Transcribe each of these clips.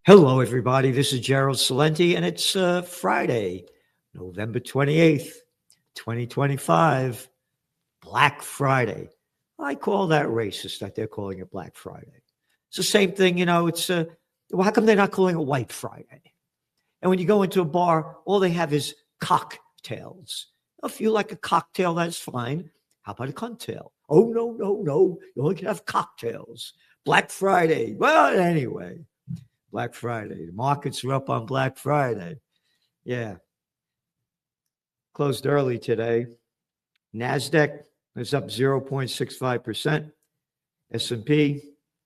Hello, everybody. This is Gerald Celente, and it's Friday, November 28th, 2025, Black Friday. I call that racist that they're calling it Black Friday. It's the same thing, it's, well, how come they're not calling it White Friday? And when you go into a bar, all they have is cocktails. If you like a cocktail, that's fine. How about a cocktail? Oh, no. You only can have cocktails. Black Friday. Well, anyway. Black Friday. The markets are up on Black Friday. Yeah. Closed early today. NASDAQ is up 0.65%. S&P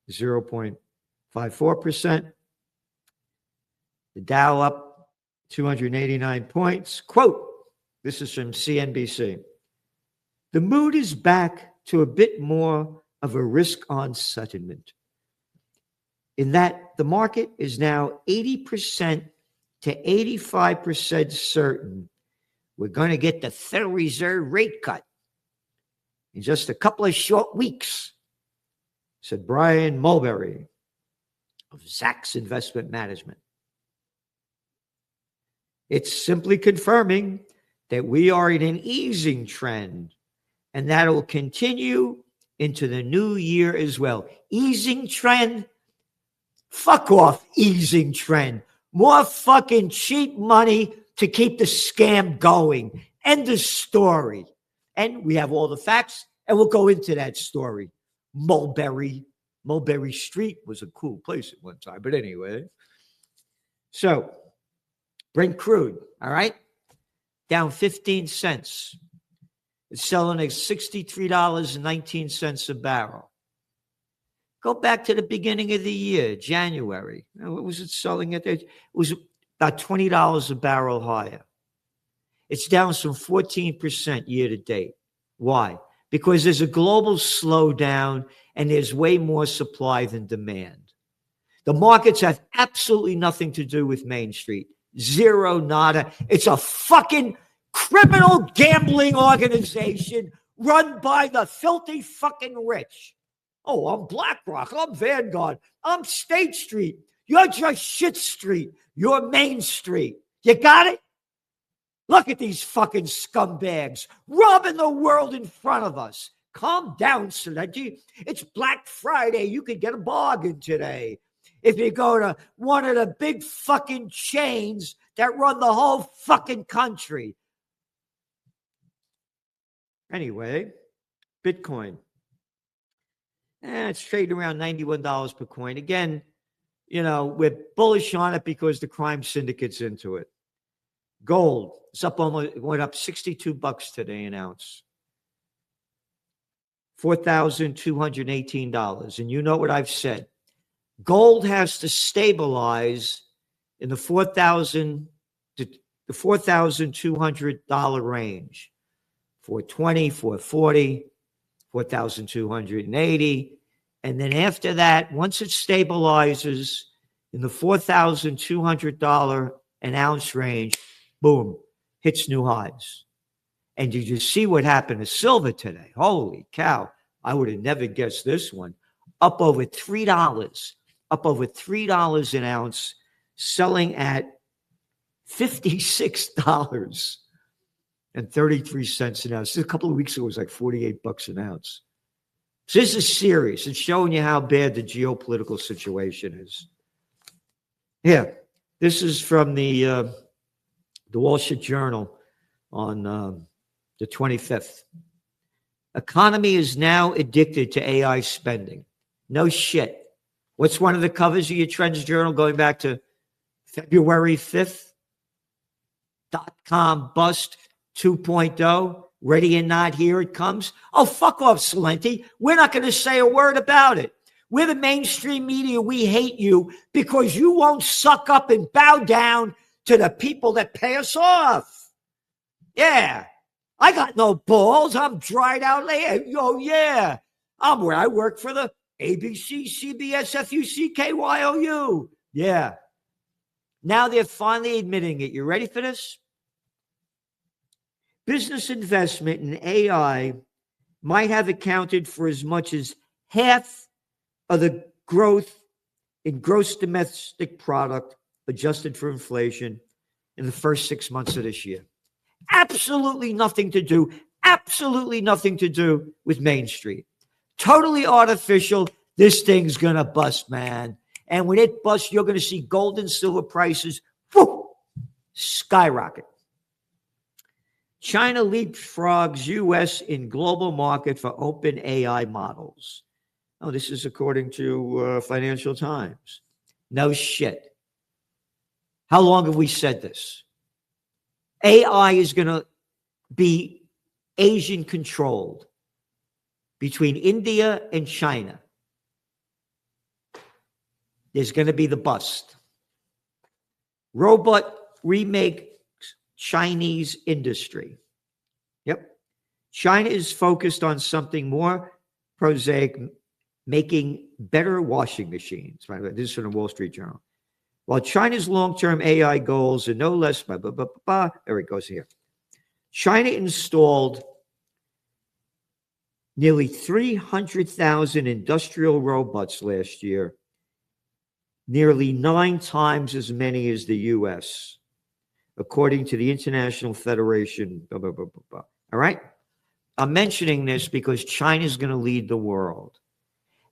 0.54%. The Dow up 289 points. Quote, this is from CNBC. The mood is back to a bit more of a risk-on settlement, in that the market is now 80% to 85% certain we're going to get the Federal Reserve rate cut in just a couple of short weeks, said Brian Mulberry of Zacks Investment Management. It's simply confirming that we are in an easing trend, and that will continue into the new year as well. Easing trend? Fuck off, easing trend. More fucking cheap money to keep the scam going. End of story. And we have all the facts, and we'll go into that story. Mulberry Street was a cool place at one time. But anyway. So, Brent crude, all right? Down 15 cents. It's selling at $63.19 a barrel. Go back to the beginning of the year, January. What was it selling at? It was about $20 a barrel higher. It's down some 14% year to date. Why? Because there's a global slowdown and there's way more supply than demand. The markets have absolutely nothing to do with Main Street. Zero, nada. It's a fucking criminal gambling organization run by the filthy fucking rich. Oh, I'm BlackRock. I'm Vanguard. I'm State Street. You're just Shit Street. You're Main Street. You got it? Look at these fucking scumbags robbing the world in front of us. Calm down, Celente. It's Black Friday. You could get a bargain today. If you go to one of the big fucking chains that run the whole fucking country. Anyway, Bitcoin. It's trading around $91 per coin. Again, we're bullish on it because the crime syndicate's into it. Gold, it's up almost, went up $62 today an ounce. $4,218. And you know what I've said. Gold has to stabilize in the $4,200 range. $420, $440. 4,280. And then after that, once it stabilizes in the $4,200 an ounce range, boom, hits new highs. And did you see what happened to silver today? Holy cow. I would have never guessed this one. Up over $3. Up over $3 an ounce, selling at $56. And 33 cents an ounce. A couple of weeks ago, it was like $48 an ounce. So this is serious. It's showing you how bad the geopolitical situation is. Yeah, this is from the Wall Street Journal on the 25th. Economy is now addicted to AI spending. No shit. What's one of the covers of your Trends Journal going back to February 5th? .com bust 2.0, ready and not, here it comes. Oh, fuck off, Celente. We're not going to say a word about it. We're the mainstream media. We hate you because you won't suck up and bow down to the people that pay us off. Yeah. I got no balls. I'm dried out. Oh, yeah. I'm where I work for the ABC, CBS, FUC, KYOU. Yeah. Now they're finally admitting it. You ready for this? Business investment in AI might have accounted for as much as half of the growth in gross domestic product adjusted for inflation in the first 6 months of this year. Absolutely nothing to do with Main Street. Totally artificial. This thing's going to bust, man. And when it busts, you're going to see gold and silver prices skyrocket. China leapfrogs U.S. in global market for open AI models. Oh, this is according to Financial Times. No shit. How long have we said this? AI is going to be Asian controlled between India and China. There's going to be the bust. Robot remake Chinese industry. Yep. China is focused on something more prosaic, making better washing machines. Right? This is from the Wall Street Journal. While China's long-term AI goals are no less, there it goes here. China installed nearly 300,000 industrial robots last year, nearly 9 times as many as the U.S., according to the International Federation. All right? I'm mentioning this because China's going to lead the world.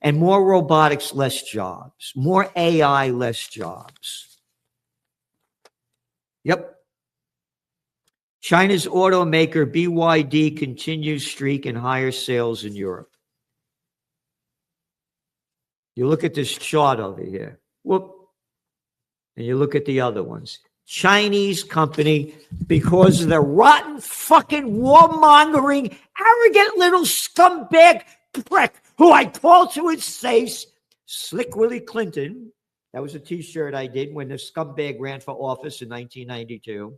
And more robotics, less jobs. More AI, less jobs. Yep. China's automaker BYD continues streak in higher sales in Europe. You look at this chart over here. Whoop. And you look at the other ones. Chinese company, because of the rotten fucking warmongering, arrogant little scumbag prick who I called to his face, Slick Willie Clinton. That was a t-shirt I did when the scumbag ran for office in 1992.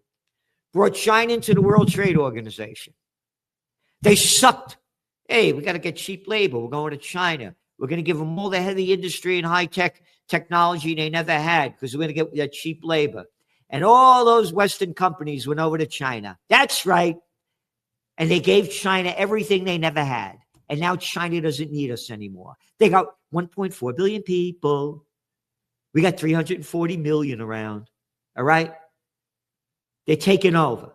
Brought China into the World Trade Organization. They sucked. Hey, we got to get cheap labor. We're going to China. We're going to give them all the heavy industry and high-tech technology they never had because we're going to get that cheap labor. And all those Western companies went over to China. That's right. And they gave China everything they never had. And now China doesn't need us anymore. They got 1.4 billion people. We got 340 million around. All right? They're taking over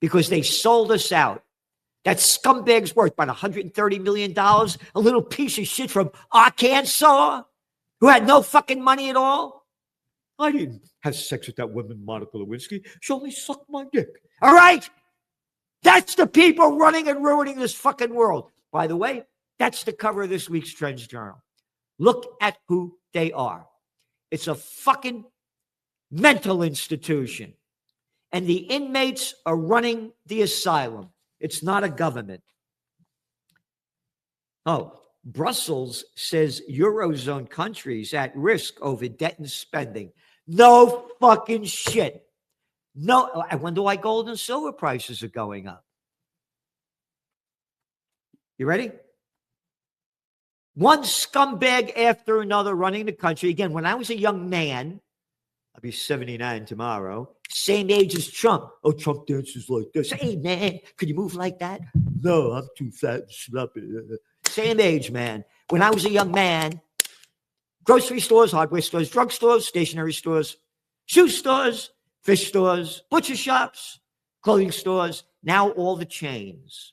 because they sold us out. That scumbag's worth about $130 million, a little piece of shit from Arkansas who had no fucking money at all. I didn't have sex with that woman, Monica Lewinsky. She only sucked my dick. All right? That's the people running and ruining this fucking world. By the way, that's the cover of this week's Trends Journal. Look at who they are. It's a fucking mental institution. And the inmates are running the asylum. It's not a government. Oh, Brussels says Eurozone countries at risk over debt and spending. No fucking shit. No, I wonder why gold and silver prices are going up. You ready? One scumbag after another running the country. Again, when I was a young man, I'll be 79 tomorrow, same age as Trump. Oh, Trump dances like this. Hey, man, could you move like that? No, I'm too fat and sloppy. Same age, man. When I was a young man, grocery stores, hardware stores, drugstores, stationery stores, shoe stores, fish stores, butcher shops, clothing stores, now all the chains.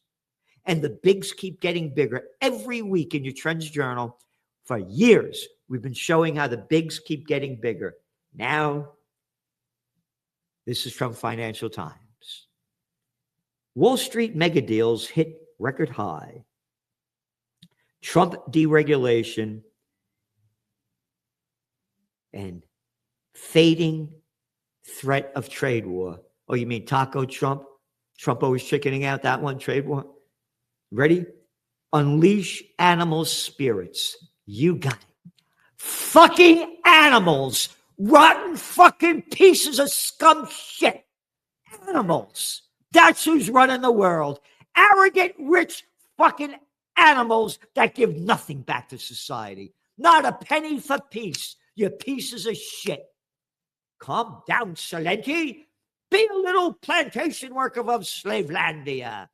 And the bigs keep getting bigger. Every week in your Trends Journal, for years, we've been showing how the bigs keep getting bigger. Now, this is from Financial Times. Wall Street mega deals hit record high. Trump deregulation and fading threat of trade war. Oh, you mean Taco Trump? Trump always chickening out, that one, trade war? Ready? Unleash animal spirits. You got it. Fucking animals. Rotten fucking pieces of scum shit. Animals. That's who's running the world. Arrogant, rich fucking animals that give nothing back to society. Not a penny for peace. You pieces of shit. Calm down, Celente. Be a little plantation worker of Slavelandia.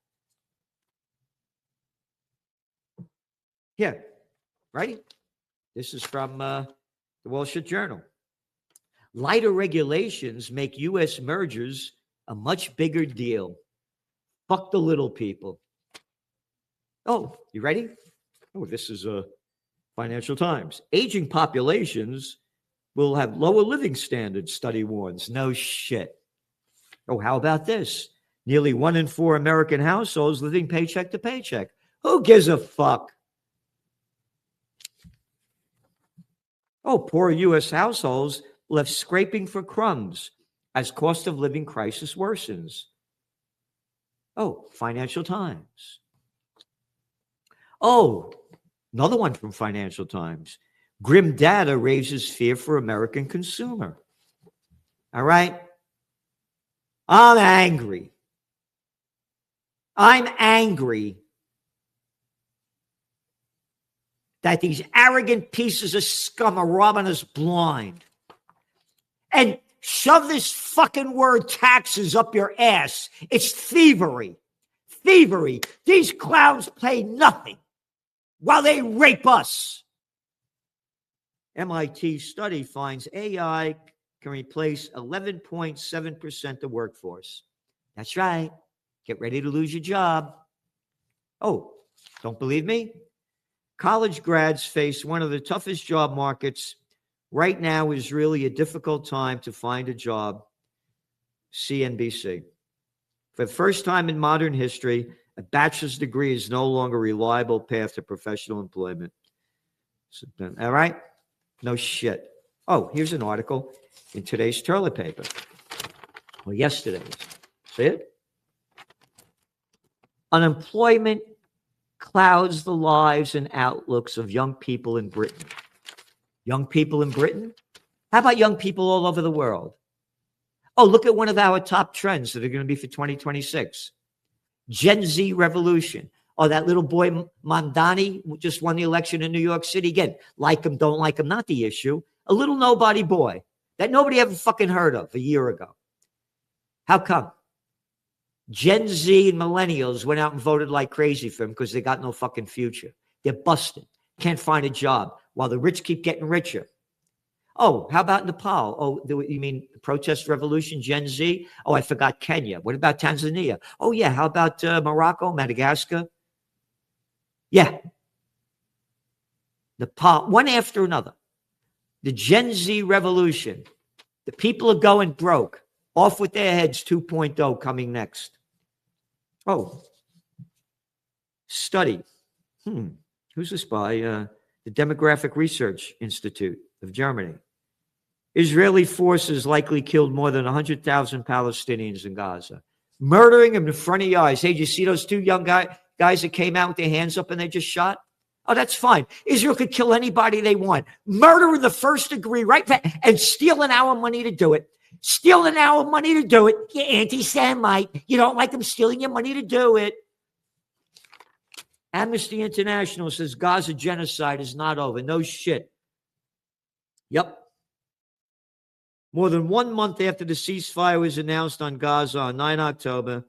Here, ready? This is from The Wall Street Journal. Lighter regulations make U.S. mergers a much bigger deal. Fuck the little people. Oh, you ready? Oh, this is Financial Times. Aging populations will have lower living standards, study warns. No shit. Oh, how about this? Nearly 1 in 4 American households living paycheck to paycheck. Who gives a fuck? Oh, poor U.S. households left scraping for crumbs as cost of living crisis worsens. Oh, Financial Times. Oh, another one from Financial Times. Grim data raises fear for American consumer. All right? I'm angry. I'm angry that these arrogant pieces of scum are robbing us blind. And shove this fucking word taxes up your ass. It's thievery. Thievery. These clowns pay nothing while they rape us. MIT study finds AI can replace 11.7% of workforce. That's right. Get ready to lose your job. Oh, don't believe me? College grads face one of the toughest job markets. Right now is really a difficult time to find a job. CNBC. For the first time in modern history, a bachelor's degree is no longer a reliable path to professional employment. So, all right? No shit. Oh, here's an article in today's toilet paper. Well, yesterday's. See it? Unemployment clouds the lives and outlooks of young people in Britain. Young people in Britain? How about young people all over the world? Oh, look at one of our top trends that are going to be for 2026. Gen Z revolution. Oh, that little boy Mamdani just won the election in New York City. Again, like him, don't like him, not the issue. A little nobody boy that nobody ever fucking heard of a year ago. How come? Gen Z and millennials went out and voted like crazy for him because they got no fucking future. They're busted. Can't find a job while the rich keep getting richer. Oh, how about Nepal? Oh, you mean protest revolution, Gen Z? Oh, I forgot Kenya. What about Tanzania? Oh, yeah. How about Morocco, Madagascar? Yeah. Nepal, one after another. The Gen Z revolution. The people are going broke. Off with their heads 2.0 coming next. Oh, study. Who's this by? The Demographic Research Institute of Germany. Israeli forces likely killed more than 100,000 Palestinians in Gaza. Murdering them in front of your eyes. Hey, did you see those two young guys that came out with their hands up and they just shot? Oh, that's fine. Israel could kill anybody they want. Murder in the first degree, right? And stealing our money to do it. Stealing our money to do it. You anti-Semite. You don't like them stealing your money to do it. Amnesty International says Gaza genocide is not over. No shit. Yep. More than 1 month after the ceasefire was announced on Gaza on 9 October,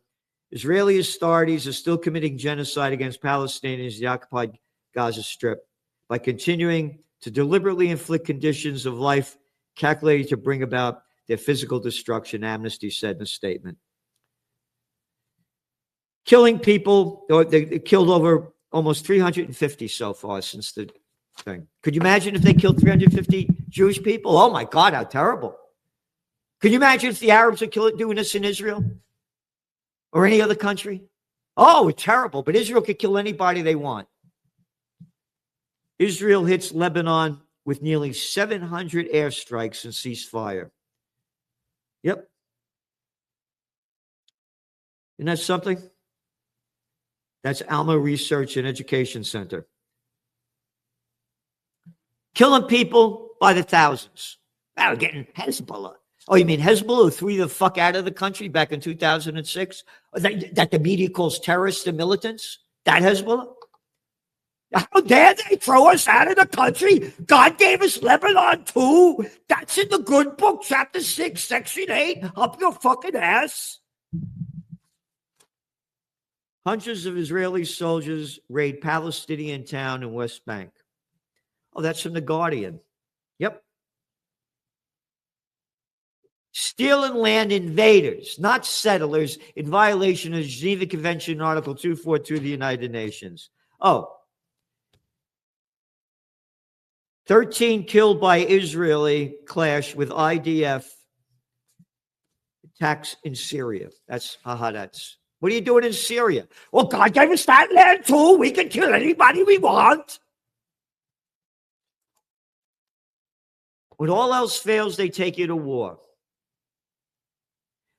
Israeli authorities are still committing genocide against Palestinians in the occupied Gaza Strip by continuing to deliberately inflict conditions of life calculated to bring about their physical destruction, Amnesty said in a statement. Killing people, or they killed over almost 350 so far since the thing. Could you imagine if they killed 350 Jewish people? Oh my God, how terrible. Could you imagine if the Arabs are doing this in Israel or any other country? Oh, terrible. But Israel could kill anybody they want. Israel hits Lebanon with nearly 700 airstrikes and ceasefire. Yep. Isn't that something? That's Alma Research and Education Center. Killing people by the thousands. Now we're getting Hezbollah. Oh, you mean Hezbollah who threw you the fuck out of the country back in 2006? That the media calls terrorists and militants? That Hezbollah? How dare they throw us out of the country? God gave us Lebanon too. That's in the good book, chapter 6, section 8. Up your fucking ass. Hundreds of Israeli soldiers raid Palestinian town in West Bank. Oh, that's from The Guardian. Yep. Stealing land invaders, not settlers, in violation of the Geneva Convention, Article 242 of the United Nations. Oh, 13 killed by Israeli clash with IDF attacks in Syria. That's, that's. What are you doing in Syria? Well, God gave us that land too. We can kill anybody we want. When all else fails, they take you to war.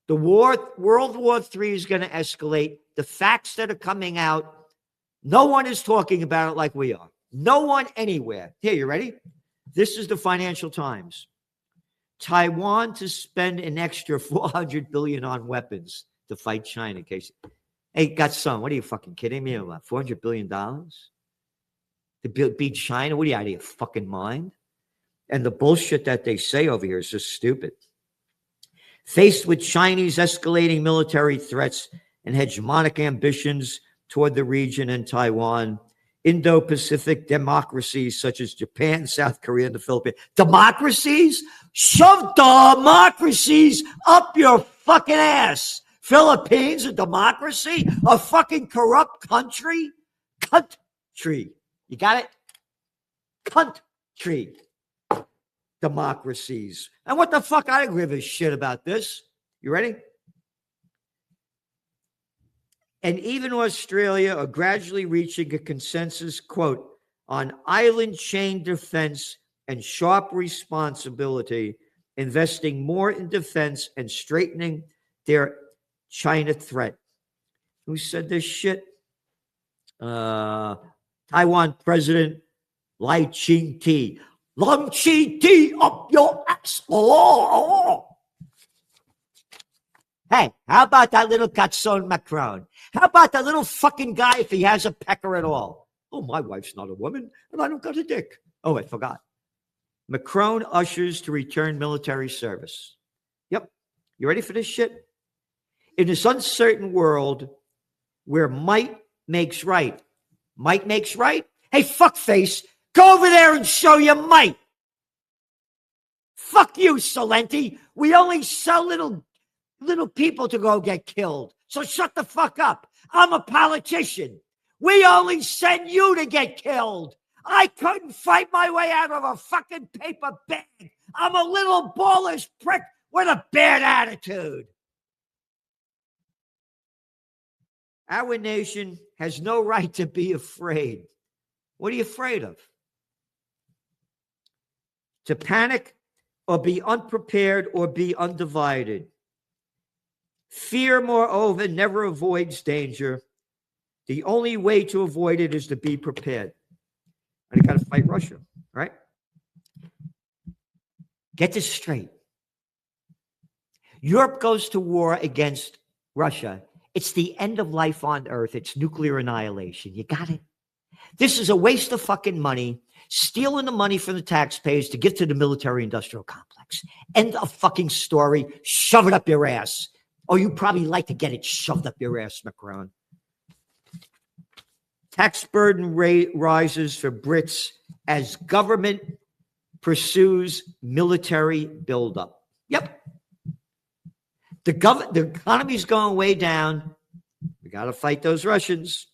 The war, World War III is going to escalate. The facts that are coming out, no one is talking about it like we are. No one anywhere. Here, you ready? This is the Financial Times. Taiwan to spend an extra $400 billion on weapons to fight China. In case, hey, got some. What are you fucking kidding me about? $400 billion to beat China? What are you out of your fucking mind? And the bullshit that they say over here is just stupid. Faced with Chinese escalating military threats and hegemonic ambitions toward the region and Taiwan, Indo-Pacific democracies such as Japan, South Korea, and the Philippines. Democracies? Shove democracies up your fucking ass. Philippines, a democracy? A fucking corrupt country? Country. You got it? Country. Democracies. And what the fuck? I don't give a shit about this. You ready? And even Australia are gradually reaching a consensus, quote, on island chain defense and sharp responsibility, investing more in defense and straightening their China threat. Who said this shit? Taiwan President Lai Ching-te. Long Chi-te up your ass. Oh. Hey, how about that little Gatson Macron? How about that little fucking guy if he has a pecker at all? Oh, my wife's not a woman, and I don't got a dick. Oh, I forgot. Macron ushers to return military service. Yep. You ready for this shit? In this uncertain world where might makes right. Might makes right? Hey, fuckface, go over there and show your might. Fuck you, Celente. We only sell little people to go get killed. So shut the fuck up. I'm a politician. We only send you to get killed. I couldn't fight my way out of a fucking paper bag. I'm a little ballish prick with a bad attitude. Our nation has no right to be afraid. What are you afraid of? To panic or be unprepared or be undivided. Fear, moreover, never avoids danger. The only way to avoid it is to be prepared. And you got to fight Russia, right? Get this straight. Europe goes to war against Russia. It's the end of life on Earth. It's nuclear annihilation. You got it? This is a waste of fucking money, stealing the money from the taxpayers to give to the military-industrial complex. End of fucking story. Shove it up your ass. Oh, you probably like to get it shoved up your ass, Macron. Tax burden rate rises for Brits as government pursues military buildup. Yep. The economy's going way down. We got to fight those Russians.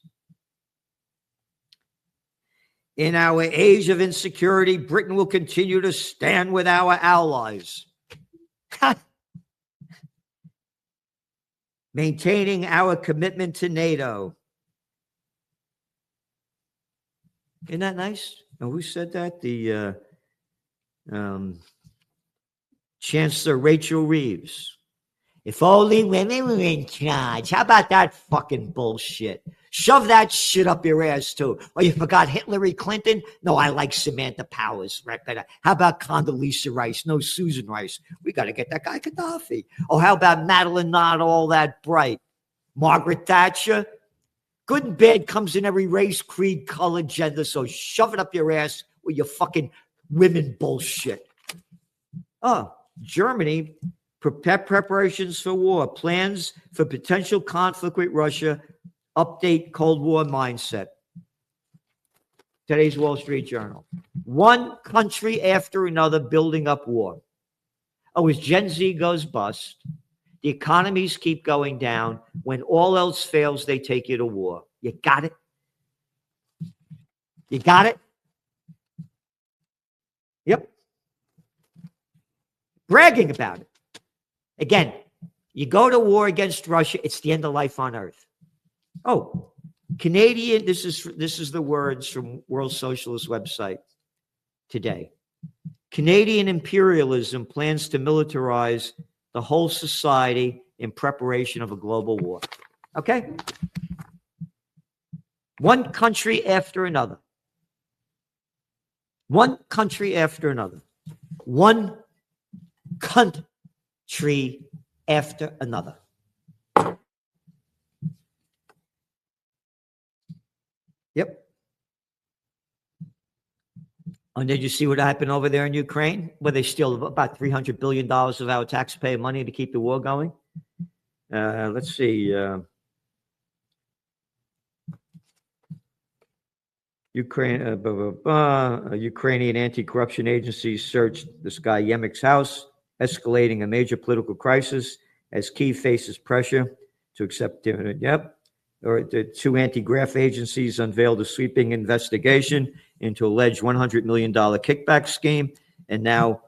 In our age of insecurity, Britain will continue to stand with our allies. Maintaining our commitment to NATO. Isn't that nice? Oh, who said that? The Chancellor Rachel Reeves. If only women were in charge. How about that fucking bullshit? Shove that shit up your ass, too. Oh, you forgot Hillary Clinton? No, I like Samantha Powers. Right better. How about Condoleezza Rice? No, Susan Rice. We got to get that guy Gaddafi. Oh, how about Madeline not all that bright? Margaret Thatcher? Good and bad comes in every race, creed, color, gender. So shove it up your ass with your fucking women bullshit. Oh, Germany, preparations for war, plans for potential conflict with Russia, update Cold War mindset. Today's Wall Street Journal. One country after another building up war. Oh, as Gen Z goes bust, the economies keep going down. When all else fails, they take you to war. You got it? You got it? Yep. Bragging about it. Again, you go to war against Russia, it's the end of life on earth. Oh, Canadian, this is the words from World Socialist website today. Canadian imperialism plans to militarize the whole society in preparation of a global war. Okay? One country after another. One country after another. One country after another. Yep. And did you see what happened over there in Ukraine, where they steal about $300 billion of our taxpayer money to keep the war going? Let's see. Ukrainian anti-corruption agencies searched this guy Yemek's house, escalating a major political crisis as Kyiv faces pressure to accept dividend. Yep. Or the two anti-graft agencies unveiled a sweeping investigation into alleged $100 million kickback scheme, and now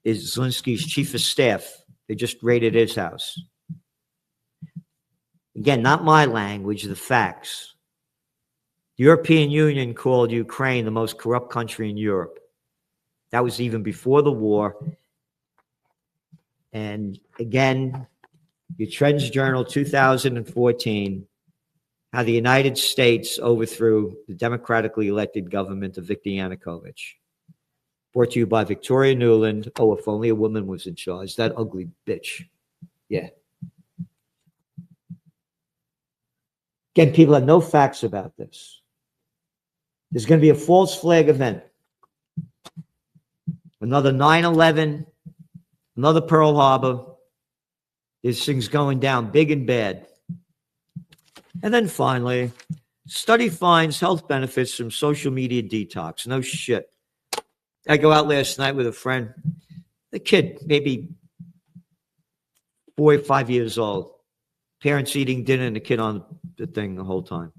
is Zelensky's chief of staff. They just raided his house. Again, not my language, the facts. The European Union called Ukraine the most corrupt country in Europe. That was even before the war. And again, your Trends Journal 2014, how the United States overthrew the democratically elected government of Viktor Yanukovych. Brought to you by Victoria Nuland. Oh, if only a woman was in charge. That ugly bitch. Yeah. Again, people have no facts about this. There's going to be a false flag event. Another 9/11, another Pearl Harbor. This thing's going down big and bad. And then finally, study finds health benefits from social media detox. No shit. I go out last night with a friend, the kid, maybe 4 or 5 years old. Parents eating dinner and the kid on the thing the whole time.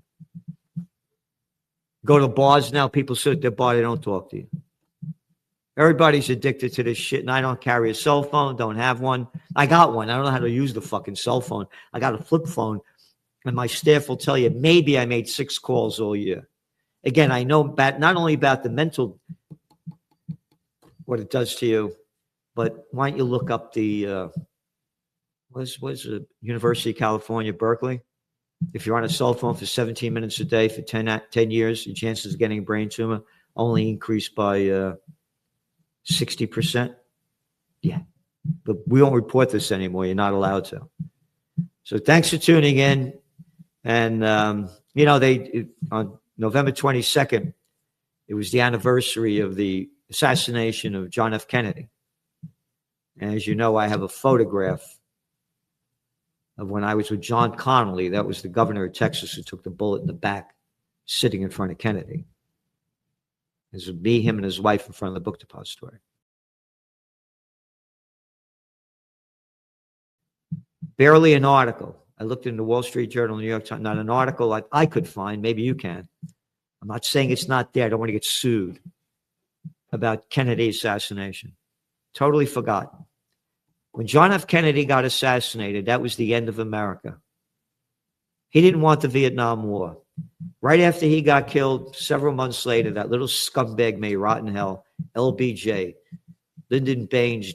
Go to bars now, people sit at their bar, they don't talk to you. Everybody's addicted to this shit, and I don't carry a cell phone, don't have one. I got one. I don't know how to use the fucking cell phone. I got a flip phone, and my staff will tell you maybe I made 6 calls all year. Again, I know about, not only about the mental, what it does to you, but why don't you look up the, what's the University of California, Berkeley? If you're on a cell phone for 17 minutes a day for 10 years, your chances of getting a brain tumor only increase by 60%. Yeah. But we don't report this anymore. You're not allowed to. So thanks for tuning in. And, on November 22nd, it was the anniversary of the assassination of John F. Kennedy. And as you know, I have a photograph of when I was with John Connally. That was the governor of Texas who took the bullet in the back, sitting in front of Kennedy. It was me, him, and his wife in front of the book depository. Barely an article. I looked in the Wall Street Journal, New York Times, not an article like I could find. Maybe you can. I'm not saying it's not there. I don't want to get sued about Kennedy's assassination. Totally forgotten. When John F. Kennedy got assassinated, that was the end of America. He didn't want the Vietnam War. Right after he got killed, several months later, that little scumbag may rot in hell, LBJ, Lyndon Baines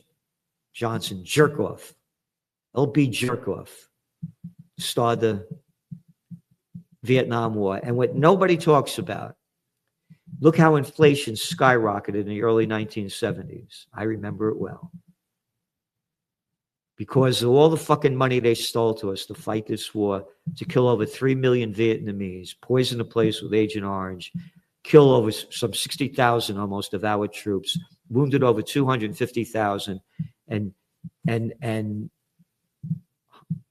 Johnson, jerk-off. LB jerk-off started the Vietnam War. And what nobody talks about, look how inflation skyrocketed in the early 1970s. I remember it well. Because of all the fucking money they stole to us to fight this war, to kill over 3 million Vietnamese, poison the place with Agent Orange, kill over some 60,000 almost of our troops, wounded over 250,000, and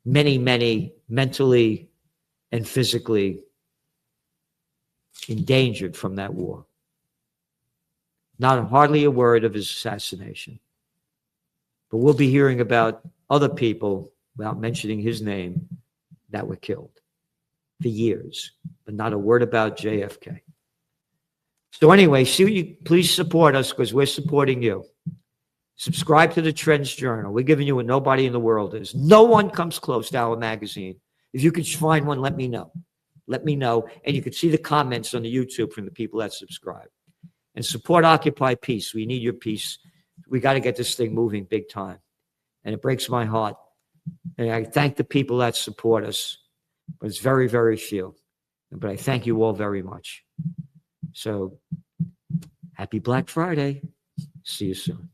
many, many mentally and physically endangered from that war. Not hardly a word of his assassination. But we'll be hearing about other people, without mentioning his name, that were killed for years, but not a word about JFK. So anyway, please support us because we're supporting you. Subscribe to the Trends Journal. We're giving you what nobody in the world is. No one comes close to our magazine. If you could find one, let me know. Let me know. And you can see the comments on the YouTube from the people that subscribe. And support Occupy Peace. We need your peace. We got to get this thing moving big time. And it breaks my heart. And I thank the people that support us. But it's very, very few. But I thank you all very much. So, happy Black Friday. See you soon.